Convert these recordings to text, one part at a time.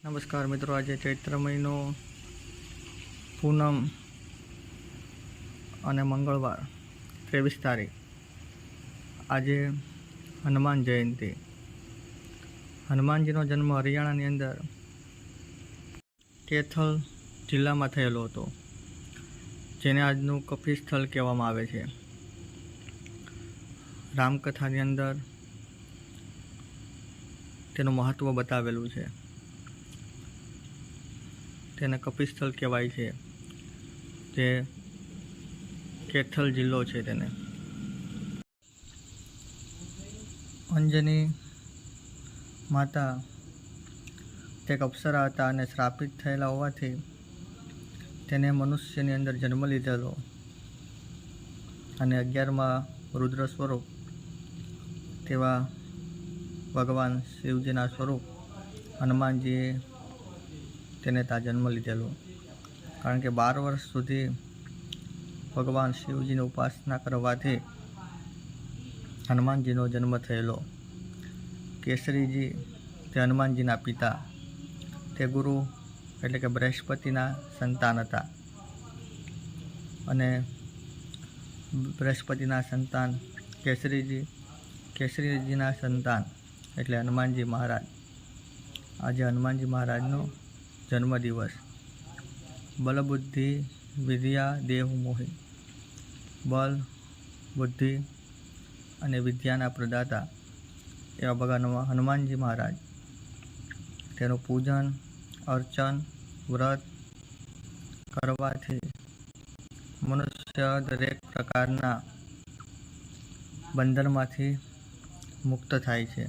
નમસ્કાર મિત્રો, આજે ચૈત્ર મહિનો પૂનમ અને મંગળવાર 23 તારીખ, આજે હનુમાન જયંતિ. હનુમાનજીનો જન્મ હરિયાણાની અંદર કેથલ જિલ્લામાં થયેલો હતો, જેને આજનું કપિલ સ્થળ કહેવામાં આવે છે. રામકથાની અંદર તેનું મહત્ત્વ બતાવેલું છે. તેને કપિલ સ્થળ કહેવાય છે, જે કેથલ જિલ્લો છે. તેને અંજની માતા તે એક અપ્સરા હતા અને શ્રાપિત થયેલા હોવાથી તેને મનુષ્યની અંદર જન્મ લીધેલો અને 11મા રુદ્ર સ્વરૂપ તેવા ભગવાન શિવજીના સ્વરૂપ હનુમાનજીએ તેને ત્યાં જન્મ લીધેલો. કારણ કે 12 વર્ષ સુધી ભગવાન શિવજીની ઉપાસના કરવાથી હનુમાનજીનો જન્મ થયેલો. કેસરીજી તે હનુમાનજીના પિતા, તે ગુરુ એટલે કે બૃહસ્પતિના સંતાન હતા અને બૃહસ્પતિના સંતાન કેસરીજીના સંતાન એટલે હનુમાનજી મહારાજ. આજે હનુમાનજી મહારાજનો જન્મદિવસ. બલ બુદ્ધિ વિદ્યા દેહુ મોહી, બલ બુદ્ધિ અને વિદ્યાના પ્રદાતા એવા ભગવાન હનુમાનજી મહારાજ, તેનું પૂજન અર્ચન વ્રત કરવાથી મનુષ્ય દરેક પ્રકારના બંધનમાંથી મુક્ત થાય છે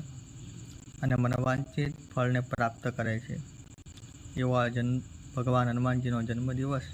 અને મનોવાંછિત ફળને પ્રાપ્ત કરે છે. એવો ભગવાન હનુમાનજીનો જન્મદિવસ